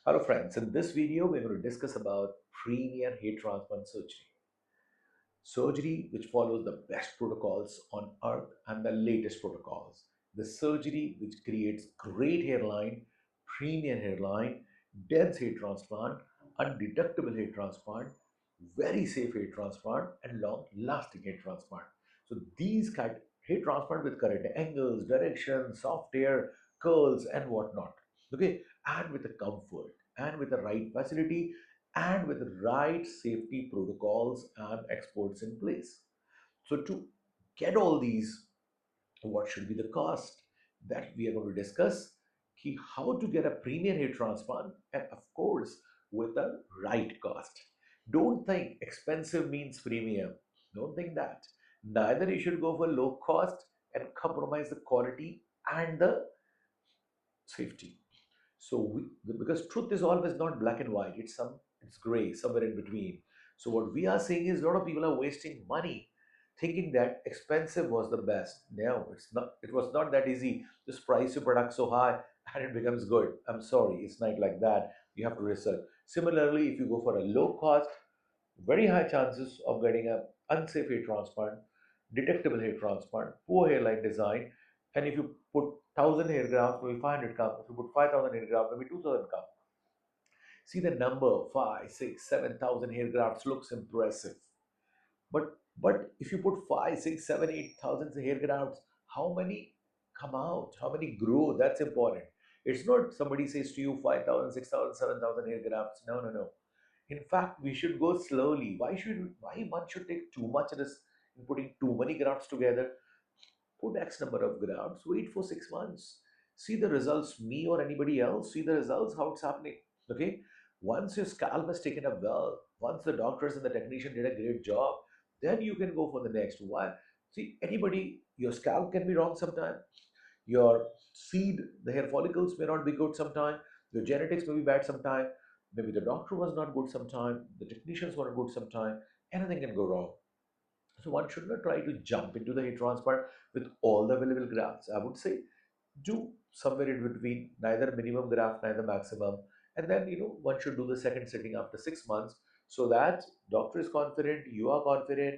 Hello friends, in this video we're going to discuss about premier hair transplant surgery. Surgery which follows the best protocols on earth and the latest protocols. The surgery which creates great hairline, premier hairline, dense hair transplant, undetectable hair transplant, very safe hair transplant and long lasting hair transplant. So these kind hair transplant with correct angles, direction, soft hair, curls and whatnot. Okay, and with the comfort and with the right facility and with the right safety protocols and experts in place. So to get all these, what should be the cost that we are going to discuss? How to get a premium hair transplant, and of course with the right cost. Don't think expensive means premium. Don't think that. Neither you should go for low cost and compromise the quality and the safety. So because truth is always not black and white, it's gray, somewhere in between. So what we are saying is a lot of people are wasting money thinking that expensive was the best. No, it's not. It was not that easy. Just price your product so high and it becomes good. I'm sorry, it's not like that. You have to research. Similarly, if you go for a low cost, very high chances of getting a unsafe hair transplant, detectable hair transplant, poor hairline design, and if you put 1,000 hair grafts, maybe 500 come. If you put 5,000 hair grafts, maybe 2,000 come. See the number 5, 6, 7,000 hair grafts looks impressive, but if you put 5, 6, 7, 8,000 hair grafts, how many come out? How many grow? That's important. It's not somebody says to you 5,000, 6,000, 7,000 hair grafts. No, no, no. In fact, we should go slowly. Why one should take too much risk in putting too many grafts together? Put X number of grafts, wait for 6 months, see the results, me or anybody else, see the results, how it's happening. Okay. Once your scalp has taken up well, once the doctors and the technician did a great job, then you can go for the next. Why? See, anybody, your scalp can be wrong sometime. Your seed, the hair follicles may not be good sometime. Your genetics may be bad sometime. Maybe the doctor was not good sometime. The technicians were not good sometime. Anything can go wrong. So one should not try to jump into the hair transplant with all the available grafts. I would say do somewhere in between, neither minimum graft, neither maximum. And then, one should do the second sitting after 6 months so that doctor is confident, you are confident,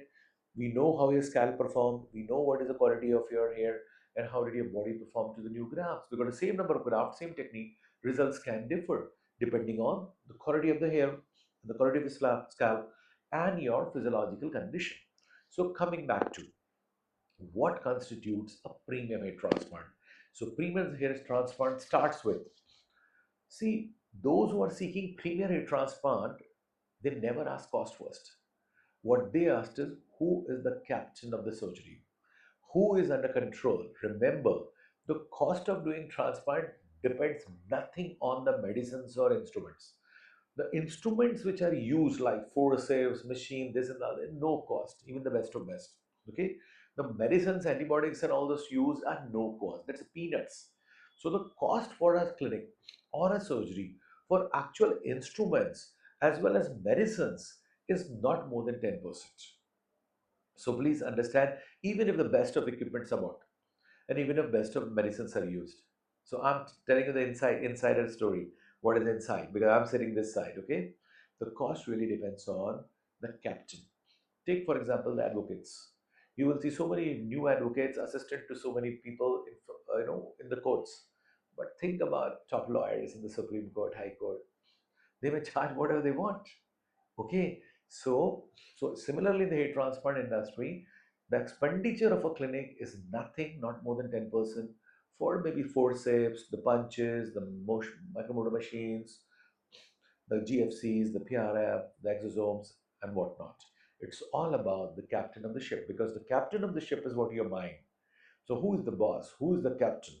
we know how your scalp performed, we know what is the quality of your hair and how did your body perform to the new grafts. Because the same number of grafts, same technique, results can differ depending on the quality of the hair, the quality of the scalp, and your physiological condition. So coming back to what constitutes a premium hair transplant. So premium hair transplant starts with, see, those who are seeking premium hair transplant, they never ask cost first. What they asked is who is the captain of the surgery? Who is under control? Remember, the cost of doing transplant depends nothing on the medicines or instruments. The instruments which are used like forceps, machine, this and that, no cost, even the best of best. Okay, the medicines, antibiotics, and all those used are no cost. That's peanuts. So the cost for a clinic or a surgery for actual instruments as well as medicines is not more than 10%. So please understand, even if the best of equipments are bought, and even if best of medicines are used. So I'm telling you the insider story. What is inside? Because I'm sitting this side, okay? The cost really depends on the captain. Take for example the advocates. You will see so many new advocates, assistant to so many people, in the courts. But think about top lawyers in the Supreme Court, High Court. They may charge whatever they want. Okay, so similarly in the hair transplant industry, the expenditure of a clinic is nothing, not more than 10% for maybe forceps, the punches, the motion, micromotor machines, the GFCs, the PRF, the exosomes, and whatnot. It's all about the captain of the ship because the captain of the ship is what you're buying. So who is the boss? Who is the captain?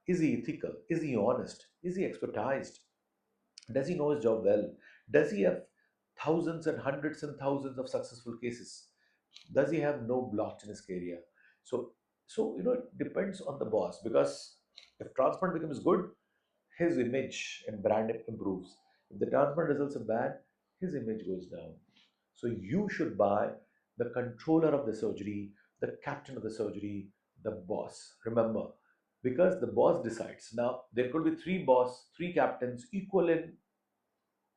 Is he ethical? Is he honest? Is he expertised? Does he know his job well? Does he have thousands and hundreds and thousands of successful cases? Does he have no blot in his career? So it depends on the boss because if transplant becomes good, his image and brand improves. If the transplant results are bad, his image goes down. So you should buy the controller of the surgery, the captain of the surgery, the boss. Remember, because the boss decides. Now there could be three captains equal in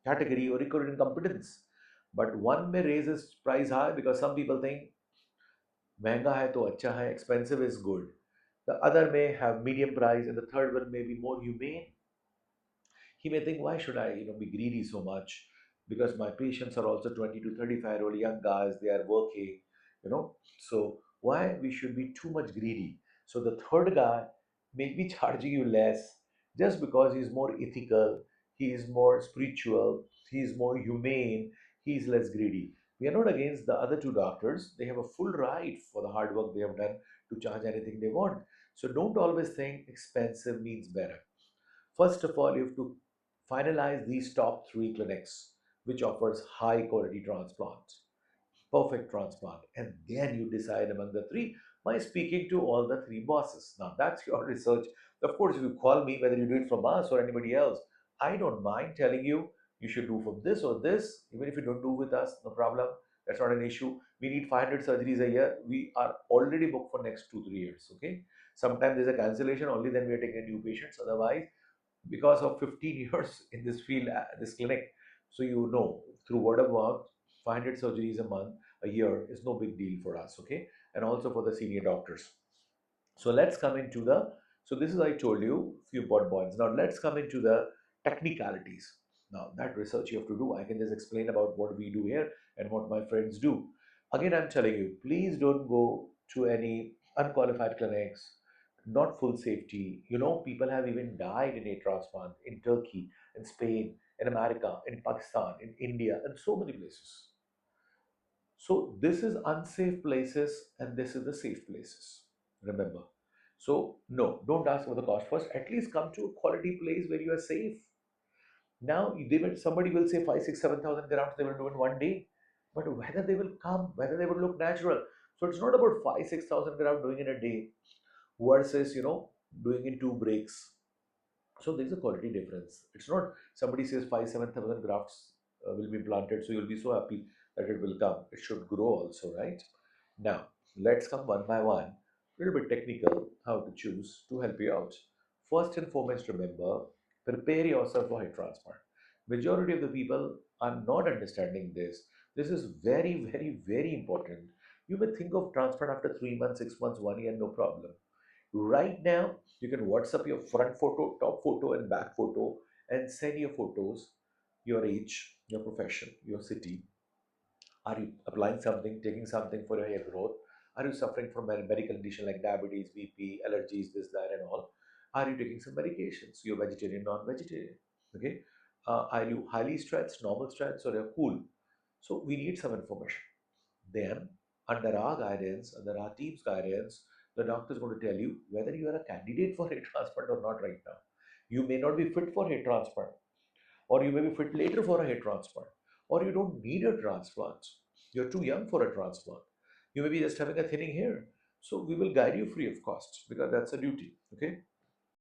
category or recurrent incompetence. But one may raise its price high because some people think महंगा है तो अच्छा है, expensive is good. The other may have medium price, and the third one may be more humane. He may think, why should I, be greedy so much? Because my patients are also 20 to 35-year-old young guys, they are working, you know. So why we should be too much greedy? So the third guy may be charging you less just because he's more ethical, he is more spiritual, he is more humane, he is less greedy. We are not against the other two doctors. They have a full right for the hard work they have done to charge anything they want. So don't always think expensive means better. First of all, you have to finalize these top three clinics which offers high quality transplants, perfect transplant, and then you decide among the three by speaking to all the three bosses. Now that's your research. Of course, if you call me, whether you do it from us or anybody else, I don't mind telling you you should do from this or this. Even if you don't do with us, no problem. That's not an issue. We need 500 surgeries a year. We are already booked for next 2 3 years. Okay. Sometimes there's a cancellation. Only then we are taking new patients. Otherwise, because of 15 years in this field, this clinic, so through word of mouth, 500 surgeries a month, a year is no big deal for us, okay? And also for the senior doctors. So let's come into the, so this is, I told you, few important points. Now let's come into the technicalities. Now that research you have to do, I can just explain about what we do here and what my friends do. Again, I'm telling you, please don't go to any unqualified clinics, not full safety. People have even died in a transplant in Turkey, in Spain, in America, in Pakistan, in India, and so many places. So this is unsafe places and this is the safe places. Remember. So no, don't ask for the cost first. At least come to a quality place where you are safe. Now somebody will say 5, 6, 7,000 grams they will do in one day, but whether they will come, whether they will look natural. So it's not about 5, 6,000 grams doing in a day versus doing in two breaks. So there's a quality difference. It's not somebody says 5, 7,000 grafts will be planted, so you'll be so happy that it will come. It should grow also, right? Now, let's come one by one. A little bit technical, how to choose to help you out. First and foremost, remember, prepare yourself for head transplant. Majority of the people are not understanding this. This is very, very, very important. You may think of transplant after 3 months, 6 months, 1 year, no problem. Right now, you can WhatsApp your front photo, top photo, and back photo and send your photos, your age, your profession, your city. Are you applying something, taking something for your hair growth? Are you suffering from a medical condition like diabetes, BP, allergies, this, that, and all? Are you taking some medications? You're vegetarian, non-vegetarian. Okay. Are you highly stressed, normal stress, or you're cool? So we need some information. Then, under our guidance, under our team's guidance, the doctor is going to tell you whether you are a candidate for hair transplant or not right now. You may not be fit for hair transplant, or you may be fit later for a hair transplant, or you don't need a transplant. You're too young for a transplant. You may be just having a thinning hair. So we will guide you free of cost because that's a duty. Okay.